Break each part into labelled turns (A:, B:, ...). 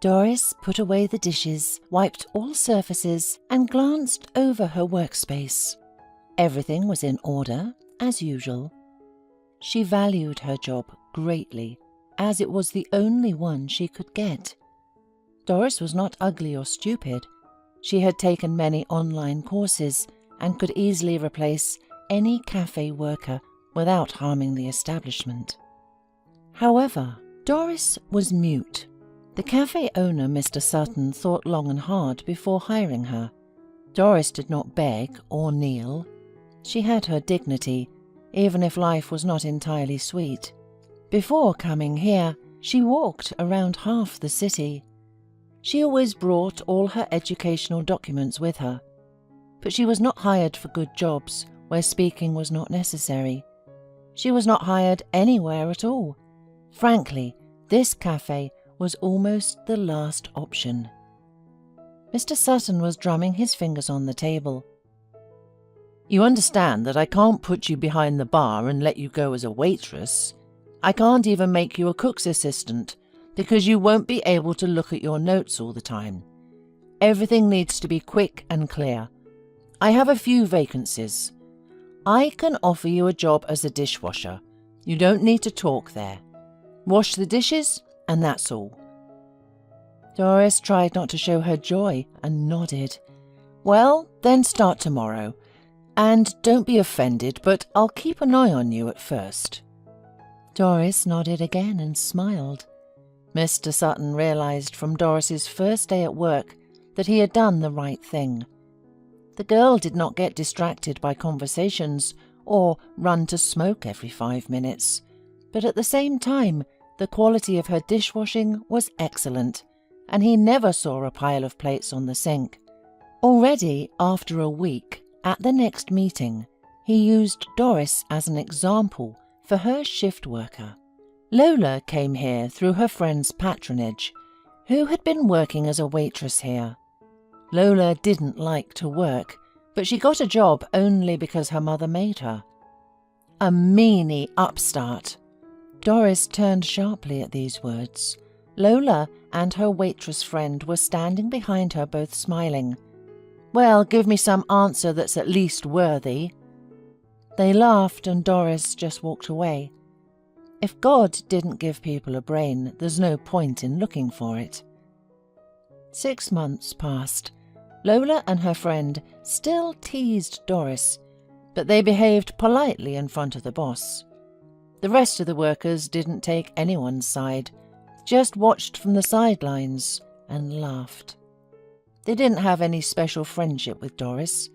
A: Doris put away the dishes, wiped all surfaces, and glanced over her workspace. Everything was in order, as usual. She valued her job greatly, as it was the only one she could get. Doris was not ugly or stupid. She had taken many online courses and could easily replace any cafe worker without harming the establishment. However, Doris was mute. The cafe owner, Mr. Sutton, thought long and hard before hiring her. Doris did not beg or kneel. She had her dignity, even if life was not entirely sweet. Before coming here, she walked around half the city. She always brought all her educational documents with her, but she was not hired for good jobs where speaking was not necessary. She was not hired anywhere at all. Frankly, this cafe was almost the last option. Mr. Sutton was drumming his fingers on the table. "You understand that I can't put you behind the bar and let you go as a waitress. I can't even make you a cook's assistant, because you won't be able to look at your notes all the time. Everything needs to be quick and clear. I have a few vacancies. I can offer you a job as a dishwasher. You don't need to talk there. Wash the dishes, and that's all." Doris tried not to show her joy and nodded. "Well, then start tomorrow. And don't be offended, but I'll keep an eye on you at first." Doris nodded again and smiled. Mr. Sutton realized from Doris's first day at work that he had done the right thing. The girl did not get distracted by conversations or run to smoke every 5 minutes, but at the same time, the quality of her dishwashing was excellent, and he never saw a pile of plates on the sink. Already after a week, at the next meeting, he used Doris as an example for her shift worker. Lola came here through her friend's patronage, who had been working as a waitress here. Lola didn't like to work, but she got a job only because her mother made her. A meanie upstart. Doris turned sharply at these words. Lola and her waitress friend were standing behind her, both smiling. "Well, give me some answer that's at least worthy." They laughed and Doris just walked away. If God didn't give people a brain, there's no point in looking for it. 6 months passed. Lola and her friend still teased Doris, but they behaved politely in front of the boss. The rest of the workers didn't take anyone's side, just watched from the sidelines and laughed. They didn't have any special friendship with Doris.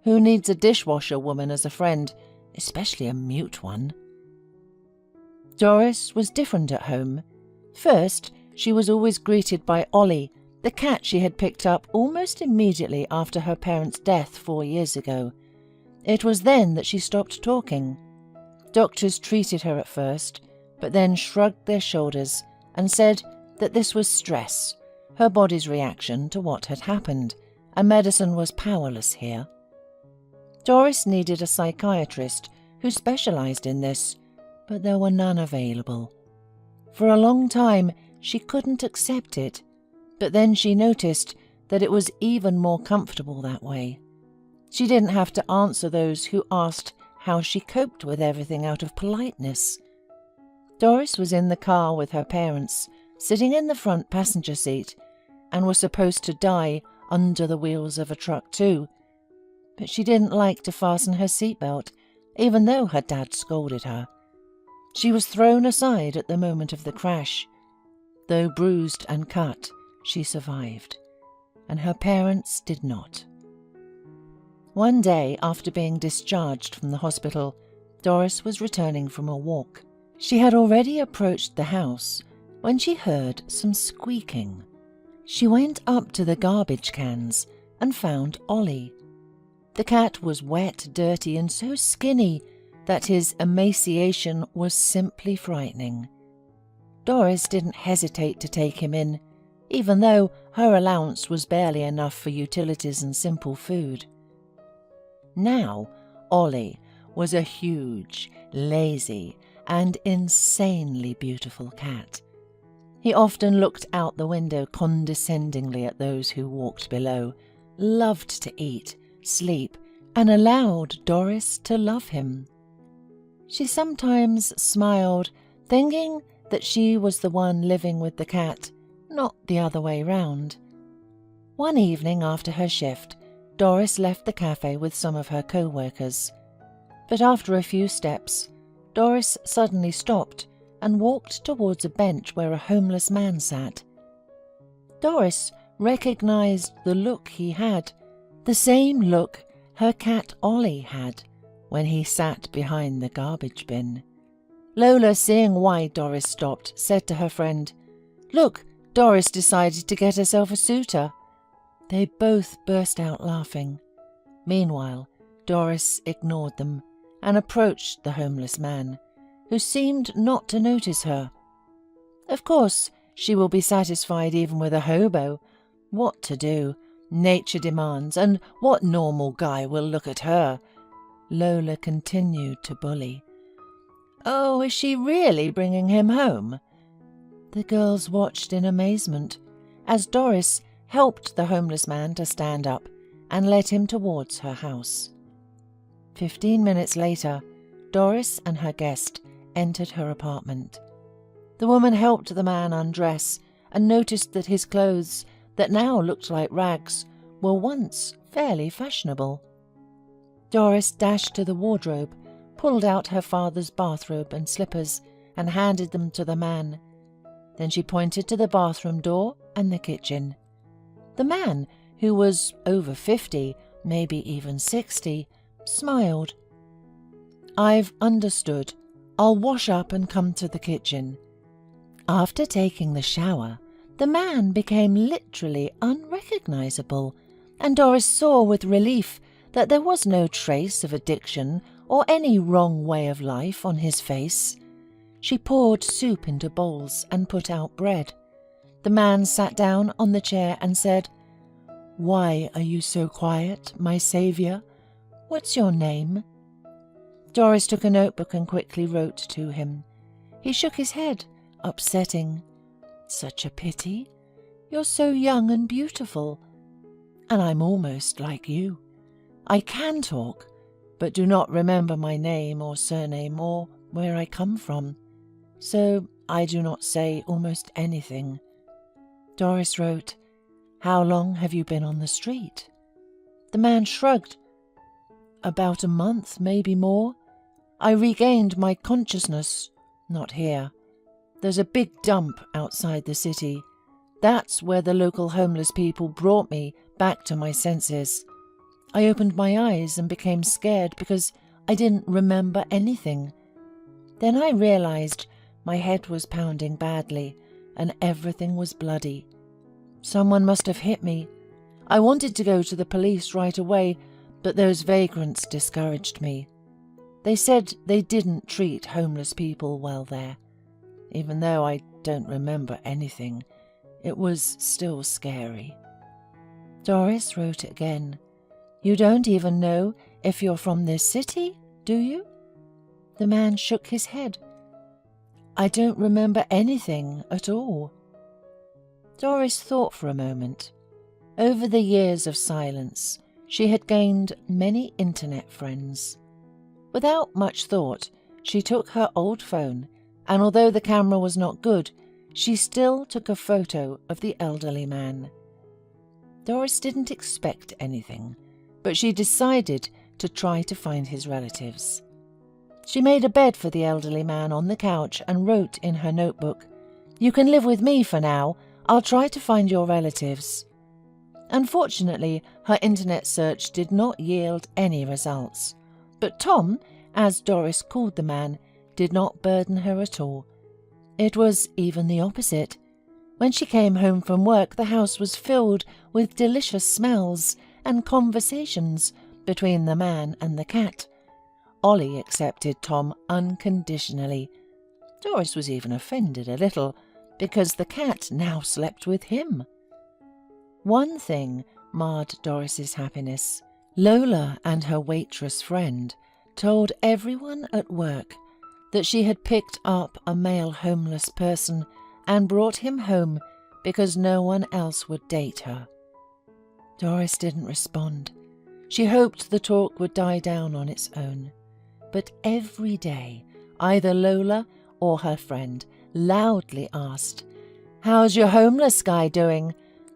A: Who needs a dishwasher woman as a friend, especially a mute one? Doris was different at home. First, she was always greeted by Ollie, the cat she had picked up almost immediately after her parents' death 4 years ago. It was then that she stopped talking. Doctors treated her at first, but then shrugged their shoulders and said that this was stress, her body's reaction to what had happened, and medicine was powerless here. Doris needed a psychiatrist who specialized in this, but there were none available. For a long time, she couldn't accept it, but then she noticed that it was even more comfortable that way. She didn't have to answer those who asked how she coped with everything out of politeness. Doris was in the car with her parents, sitting in the front passenger seat, and was supposed to die under the wheels of a truck too. But she didn't like to fasten her seatbelt, even though her dad scolded her. She was thrown aside at the moment of the crash. Though bruised and cut, she survived, and her parents did not. One day, after being discharged from the hospital, Doris was returning from a walk. She had already approached the house when she heard some squeaking. She went up to the garbage cans and found Ollie. The cat was wet, dirty, and so skinny that his emaciation was simply frightening. Doris didn't hesitate to take him in, even though her allowance was barely enough for utilities and simple food. Now, Ollie was a huge, lazy, and insanely beautiful cat. He often looked out the window condescendingly at those who walked below, loved to eat, sleep, and allowed Doris to love him. She sometimes smiled, thinking that she was the one living with the cat, not the other way round. One evening after her shift, Doris left the cafe with some of her co-workers. But after a few steps, Doris suddenly stopped and walked towards a bench where a homeless man sat. Doris recognized the look he had, the same look her cat Ollie had when he sat behind the garbage bin. Lola, seeing why Doris stopped, said to her friend, "Look, Doris decided to get herself a suitor." They both burst out laughing. Meanwhile, Doris ignored them and approached the homeless man, who seemed not to notice her. Of course, she will be satisfied even with a hobo. What to do? Nature demands, and what normal guy will look at her? Lola continued to bully. "Oh, is she really bringing him home?" The girls watched in amazement as Doris helped the homeless man to stand up and led him towards her house. 15 minutes later, Doris and her guest entered her apartment. The woman helped the man undress and noticed that his clothes, that now looked like rags, were once fairly fashionable. Doris dashed to the wardrobe, pulled out her father's bathrobe and slippers, and handed them to the man. Then she pointed to the bathroom door and the kitchen. The man, who was over 50, maybe even 60, smiled. "I've understood. I'll wash up and come to the kitchen." After taking the shower, the man became literally unrecognizable, and Doris saw with relief that there was no trace of addiction or any wrong way of life on his face. She poured soup into bowls and put out bread. The man sat down on the chair and said, "Why are you so quiet, my saviour? What's your name?" Doris took a notebook and quickly wrote to him. He shook his head, upsetting. "Such a pity. You're so young and beautiful. And I'm almost like you. I can talk, but do not remember my name or surname or where I come from, so I do not say almost anything." Doris wrote, "How long have you been on the street?" The man shrugged. "About a month, maybe more. I regained my consciousness. Not here. There's a big dump outside the city. That's where the local homeless people brought me back to my senses. I opened my eyes and became scared because I didn't remember anything. Then I realized my head was pounding badly and everything was bloody. Someone must have hit me. I wanted to go to the police right away, but those vagrants discouraged me. They said they didn't treat homeless people well there. Even though I don't remember anything, it was still scary." Doris wrote again. "You don't even know if you're from this city, do you?" The man shook his head. "I don't remember anything at all." Doris thought for a moment. Over the years of silence, she had gained many internet friends. Without much thought, she took her old phone, and although the camera was not good, she still took a photo of the elderly man. Doris didn't expect anything, but she decided to try to find his relatives. She made a bed for the elderly man on the couch and wrote in her notebook, "You can live with me for now. I'll try to find your relatives." Unfortunately, her internet search did not yield any results. But Tom, as Doris called the man, did not burden her at all. It was even the opposite. When she came home from work, the house was filled with delicious smells and conversations between the man and the cat. Ollie accepted Tom unconditionally. Doris was even offended a little, because the cat now slept with him. One thing marred Doris's happiness. Lola and her waitress friend told everyone at work that she had picked up a male homeless person and brought him home because no one else would date her. Doris didn't respond. She hoped the talk would die down on its own. But every day, either Lola or her friend loudly asked, "How's your homeless guy doing?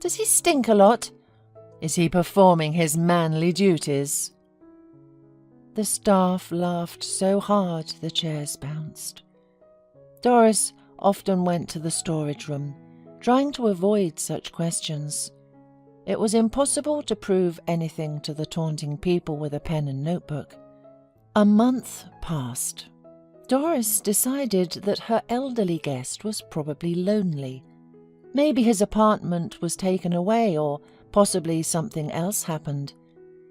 A: Does he stink a lot? Is he performing his manly duties?" The staff laughed so hard the chairs bounced. Doris often went to the storage room, trying to avoid such questions. It was impossible to prove anything to the taunting people with a pen and notebook. A month passed. Doris decided that her elderly guest was probably lonely. Maybe his apartment was taken away, or possibly something else happened.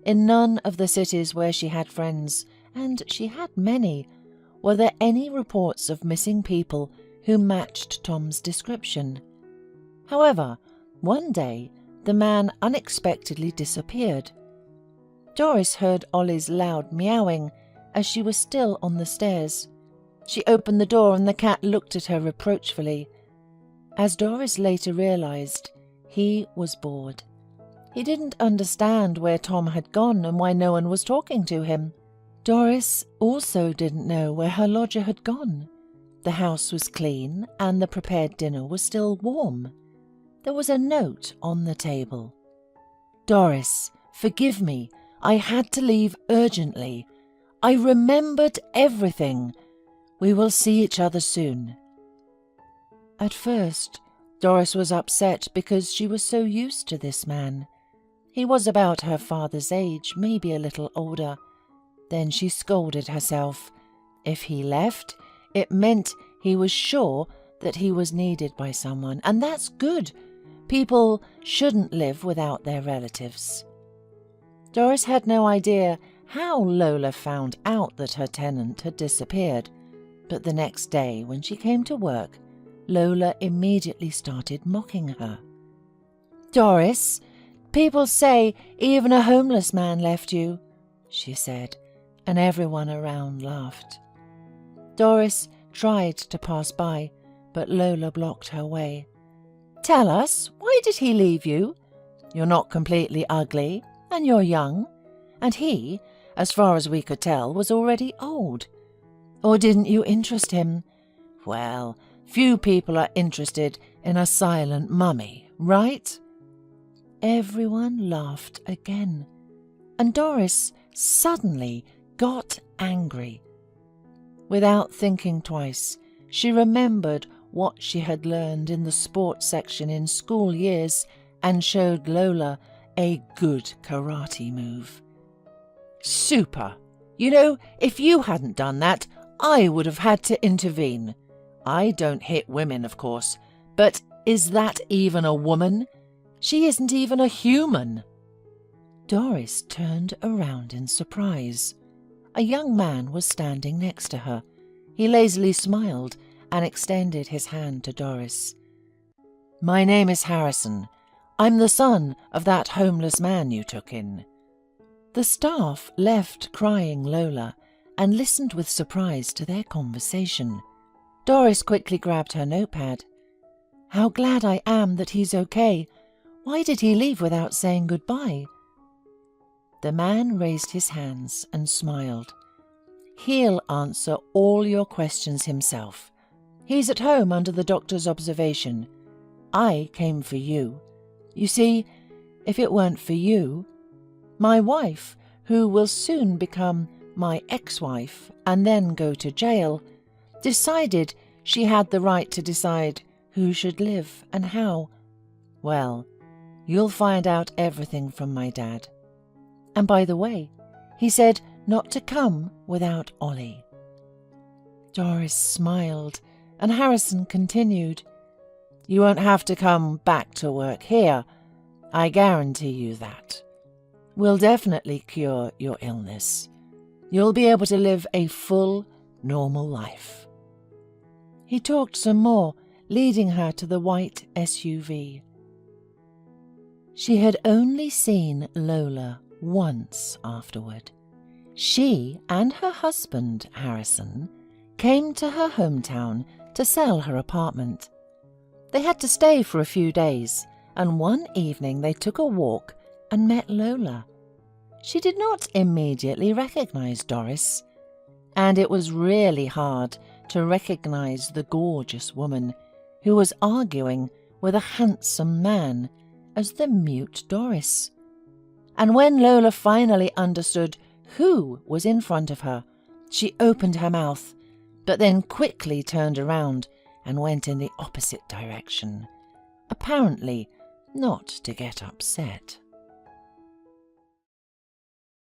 A: In none of the cities where she had friends, and she had many, were there any reports of missing people who matched Tom's description. However, one day the man unexpectedly disappeared. Doris heard Ollie's loud meowing as she was still on the stairs. She opened the door and the cat looked at her reproachfully. As Doris later realized, he was bored. He didn't understand where Tom had gone and why no one was talking to him. Doris also didn't know where her lodger had gone. The house was clean and the prepared dinner was still warm. There was a note on the table. "Doris, forgive me. I had to leave urgently. I remembered everything. We will see each other soon." At first, Doris was upset because she was so used to this man. He was about her father's age, maybe a little older. Then she scolded herself. If he left, it meant he was sure that he was needed by someone, and that's good. People shouldn't live without their relatives. Doris had no idea how Lola found out that her tenant had disappeared, but the next day when she came to work, Lola immediately started mocking her. "Doris, people say even a homeless man left you," she said, and everyone around laughed. Doris tried to pass by, but Lola blocked her way. "Tell us, why did he leave you? You're not completely ugly, and you're young, and he, as far as we could tell, was already old. Or didn't you interest him? Well, few people are interested in a silent mummy, right?" Everyone laughed again, and Doris suddenly got angry. Without thinking twice, she remembered what she had learned in the sports section in school years and showed Lola a good karate move. "Super! You know, if you hadn't done that, I would have had to intervene. I don't hit women, of course, but is that even a woman? She isn't even a human." Doris turned around in surprise. A young man was standing next to her. He lazily smiled and extended his hand to Doris. "My name is Harrison. I'm the son of that homeless man you took in." The staff left crying Lola and listened with surprise to their conversation. Doris quickly grabbed her notepad. "How glad I am that he's okay. Why did he leave without saying goodbye?" The man raised his hands and smiled. "He'll answer all your questions himself. He's at home under the doctor's observation. I came for you. You see, if it weren't for you, my wife, who will soon become my ex-wife and then go to jail, decided she had the right to decide who should live and how. Well, you'll find out everything from my dad. And by the way, he said not to come without Ollie." Doris smiled, and Harrison continued, "You won't have to come back to work here. I guarantee you that. We'll definitely cure your illness. You'll be able to live a full, normal life." He talked some more, leading her to the white SUV. She had only seen Lola once afterward. She and her husband, Harrison, came to her hometown to sell her apartment. They had to stay for a few days, and one evening they took a walk and met Lola. She did not immediately recognize Doris, and it was really hard to recognize the gorgeous woman who was arguing with a handsome man as the mute Doris. And when Lola finally understood who was in front of her, she opened her mouth, but then quickly turned around and went in the opposite direction, apparently not to get upset.